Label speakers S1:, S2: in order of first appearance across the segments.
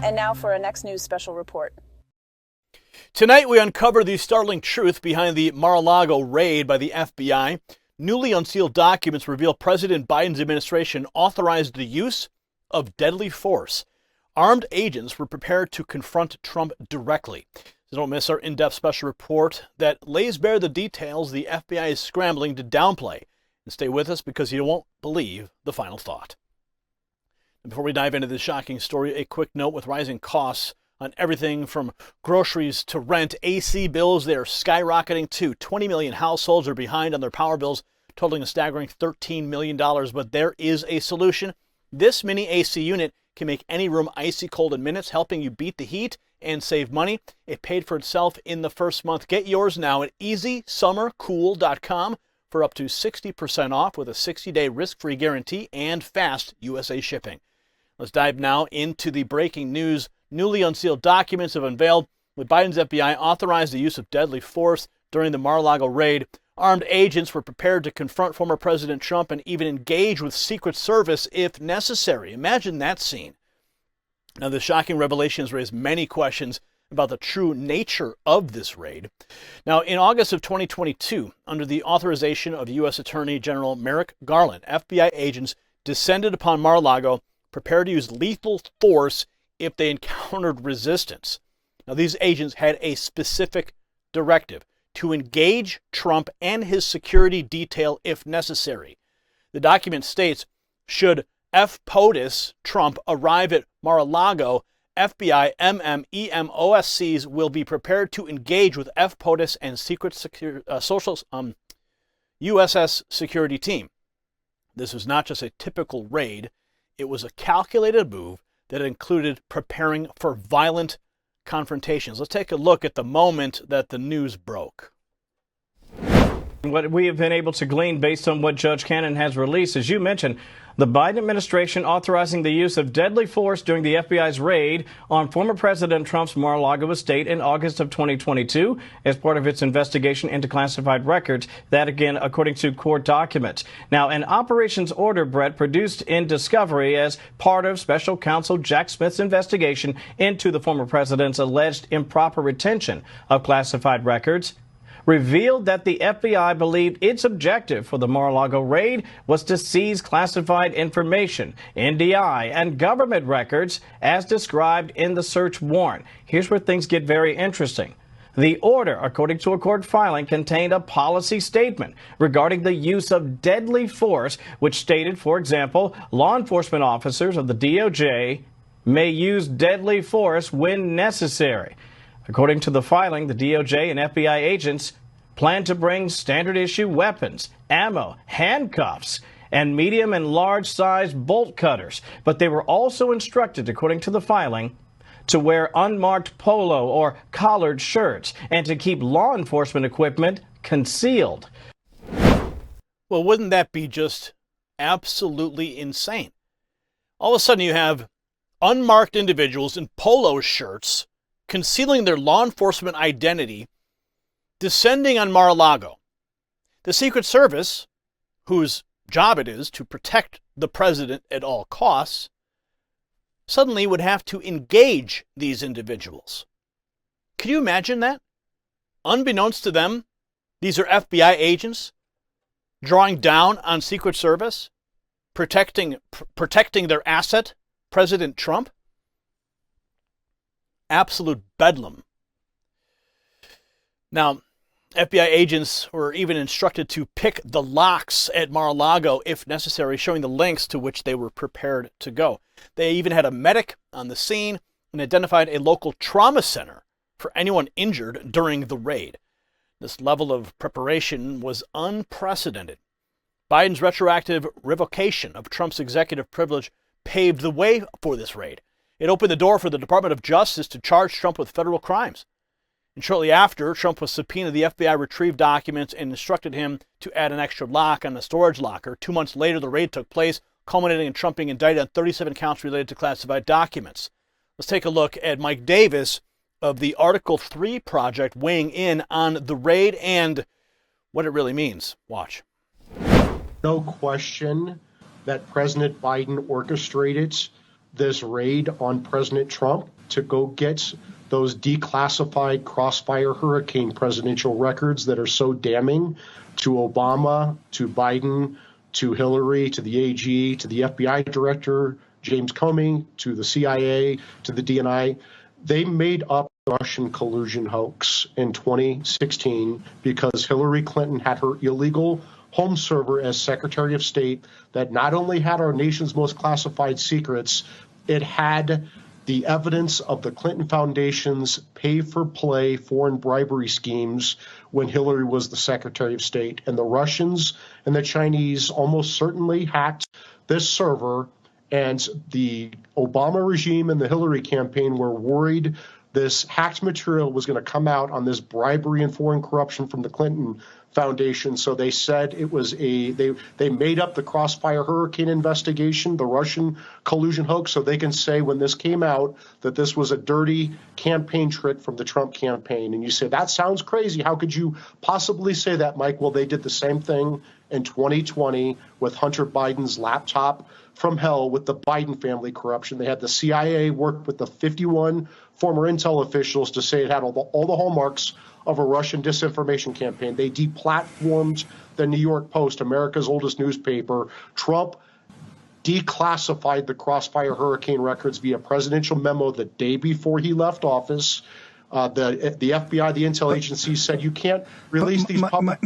S1: And now for a Next News special report.
S2: Tonight we uncover the startling truth behind the Mar-A-Lago raid by the FBI. Newly unsealed documents reveal President Biden's administration authorized the use of deadly force. Armed agents were prepared to confront Trump directly. So don't miss our in-depth special report that lays bare the details the FBI is scrambling to downplay. And stay with us because you won't believe the final thought. And before we dive into this shocking story, a quick note: with rising costs on everything from groceries to rent, AC bills, they are skyrocketing too. 20 million households are behind on their power bills, totaling a staggering $13 million. But there is a solution. This mini AC unit can make any room icy cold in minutes, helping you beat the heat and save money. It paid for itself in the first month. Get yours now at easysummercool.com for up to 60% off with a 60-day risk-free guarantee and fast USA shipping. Let's dive now into the breaking news. Newly unsealed documents have unveiled that Biden's FBI authorized the use of deadly force during the Mar-A-Lago raid. Armed agents were prepared to confront former President Trump and even engage with Secret Service if necessary. Imagine that scene. Now, the shocking revelation has raised many questions about the true nature of this raid. Now, in August of 2022, under the authorization of U.S. Attorney General Merrick Garland, FBI agents descended upon Mar-A-Lago, prepared to use lethal force if they encountered resistance. Now, these agents had a specific directive: to engage Trump and his security detail if necessary. The document states, should F. POTUS Trump arrive at Mar-A-Lago, FBI MMEMOSCs will be prepared to engage with F. POTUS and Secret USS security team. This was not just a typical raid. It was a calculated move that included preparing for violent confrontations. Let's take a look at the moment that the news broke.
S3: What we have been able to glean based on what Judge Cannon has released, as you mentioned, the Biden administration authorizing the use of deadly force during the FBI's raid on former President Trump's Mar-a-Lago estate in August of 2022 as part of its investigation into classified records. That, again, according to court documents. Now, an operations order, Brett, produced in discovery as part of special counsel Jack Smith's investigation into the former president's alleged improper retention of classified records, revealed that the FBI believed its objective for the Mar-a-Lago raid was to seize classified information, NDI, and government records as described in the search warrant. Here's where things get very interesting. The order, according to a court filing, contained a policy statement regarding the use of deadly force, which stated, for example, law enforcement officers of the DOJ may use deadly force when necessary. According to the filing, the DOJ and FBI agents plan to bring standard-issue weapons, ammo, handcuffs, and medium and large-sized bolt cutters. But they were also instructed, according to the filing, to wear unmarked polo or collared shirts and to keep law enforcement equipment concealed.
S2: Well, wouldn't that be just absolutely insane? All of a sudden you have unmarked individuals in polo shirts concealing their law enforcement identity, descending on Mar-a-Lago. The Secret Service, whose job it is to protect the president at all costs, suddenly would have to engage these individuals. Can you imagine that? Unbeknownst to them, these are FBI agents drawing down on Secret Service, protecting their asset, President Trump. Absolute bedlam. Now, FBI agents were even instructed to pick the locks at Mar-a-Lago if necessary, showing the lengths to which they were prepared to go. They even had a medic on the scene and identified a local trauma center for anyone injured during the raid. This level of preparation was unprecedented. Biden's retroactive revocation of Trump's executive privilege paved the way for this raid. It opened the door for the Department of Justice to charge Trump with federal crimes. And shortly after, Trump was subpoenaed. The FBI retrieved documents and instructed him to add an extra lock on the storage locker. 2 months later, the raid took place, culminating in Trump being indicted on 37 counts related to classified documents. Let's take a look at Mike Davis of the Article 3 Project weighing in on the raid and what it really means. Watch.
S4: No question that President Biden orchestrated this raid on President Trump to go get those declassified Crossfire Hurricane presidential records that are so damning to Obama, to Biden, to Hillary, to the AG, to the FBI director, James Comey, to the CIA, to the DNI. They made up the Russian collusion hoax in 2016 because Hillary Clinton had her illegal home server as Secretary of State that not only had our nation's most classified secrets, it had the evidence of the Clinton Foundation's pay-for-play foreign bribery schemes when Hillary was the Secretary of State. And the Russians and the Chinese almost certainly hacked this server, and the Obama regime and the Hillary campaign were worried this hacked material was going to come out on this bribery and foreign corruption from the Clinton Foundation. So they said it was they made up the Crossfire Hurricane investigation, the Russian collusion hoax, so they can say when this came out that this was a dirty campaign trick from the Trump campaign. And you say, that sounds crazy. How could you possibly say that, Mike? Well, they did the same thing in 2020 with Hunter Biden's laptop from hell with the Biden family corruption. They had the CIA work with the 51 former intel officials to say it had all the hallmarks of a Russian disinformation campaign. They deplatformed the New York Post, America's oldest newspaper. Trump declassified the Crossfire Hurricane records via presidential memo the day before he left office. The FBI, the intel agency, said you can't release these public.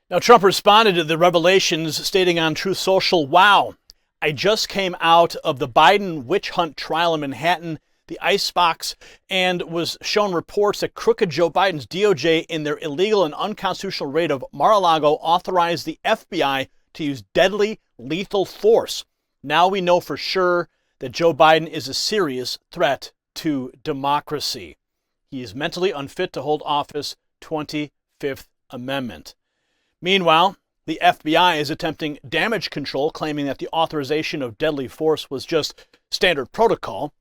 S2: Now, Trump responded to the revelations, stating on Truth Social, "Wow, I just came out of the Biden witch hunt trial in Manhattan, the icebox, and was shown reports that crooked Joe Biden's DOJ in their illegal and unconstitutional raid of Mar-A-Lago authorized the FBI to use deadly, lethal force. Now we know for sure that Joe Biden is a serious threat to democracy. He is mentally unfit to hold office, 25th Amendment." Meanwhile, the FBI is attempting damage control, claiming that the authorization of deadly force was just standard protocol.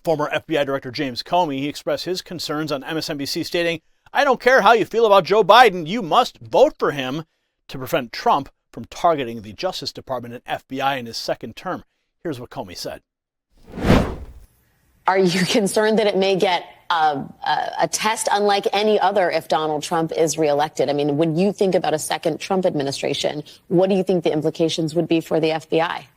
S2: Former FBI Director James Comey, he expressed his concerns on MSNBC, stating, "I don't care how you feel about Joe Biden, you must vote for him to prevent Trump from targeting the Justice Department and FBI in his second term." Here's what Comey said.
S5: Are you concerned that it may get a test unlike any other if Donald Trump is reelected? I mean, when you think about a second Trump administration, what do you think the implications would be for the FBI?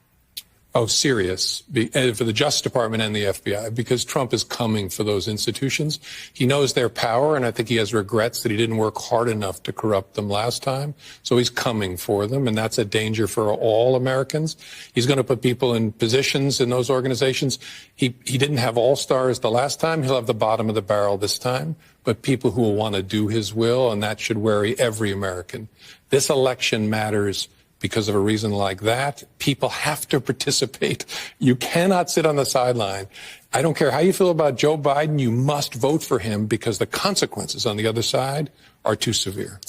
S6: Oh, serious, for the Justice Department and the FBI, because Trump is coming for those institutions. He knows their power, and I think he has regrets that he didn't work hard enough to corrupt them last time. So he's coming for them, and that's a danger for all Americans. He's going to put people in positions in those organizations. He didn't have all-stars the last time. He'll have the bottom of the barrel this time, but people who will want to do his will, and that should worry every American. This election matters. Because of a reason like that, people have to participate. You cannot sit on the sideline. I don't care how you feel about Joe Biden, you must vote for him because the consequences on the other side are too severe.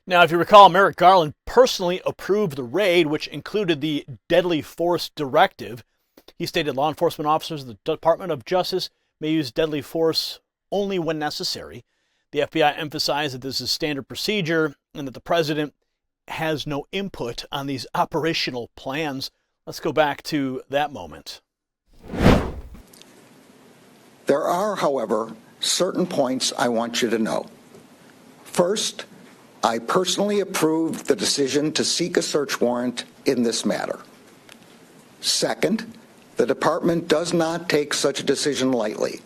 S2: Now, if you recall, Merrick Garland personally approved the raid, which included the deadly force directive. He stated law enforcement officers of the Department of Justice may use deadly force only when necessary. The FBI emphasized that this is standard procedure and that the president has no input on these operational plans. Let's go back to that moment.
S7: There are, however, certain points I want you to know. First, I personally approved the decision to seek a search warrant in this matter. Second, the department does not take such a decision lightly.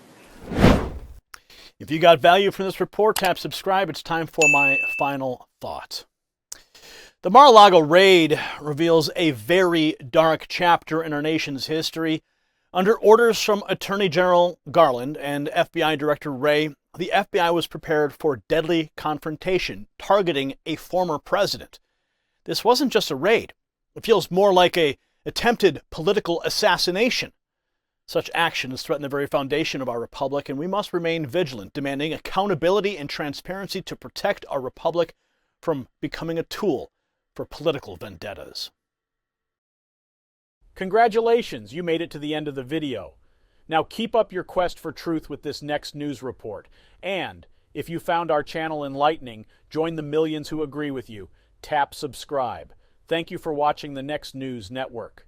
S2: If you got value from this report, tap subscribe. It's time for my final thought. The Mar-A-Lago raid reveals a very dark chapter in our nation's history. Under orders from Attorney General Garland and FBI Director Wray, the FBI was prepared for deadly confrontation, targeting a former president. This wasn't just a raid. It feels more like an attempted political assassination. Such actions threaten the very foundation of our republic, and we must remain vigilant, demanding accountability and transparency to protect our republic from becoming a tool for political vendettas.
S8: Congratulations, you made it to the end of the video. Now keep up your quest for truth with this next news report. And If you found our channel enlightening, join the millions who agree with you. Tap subscribe. Thank you for watching the Next News Network.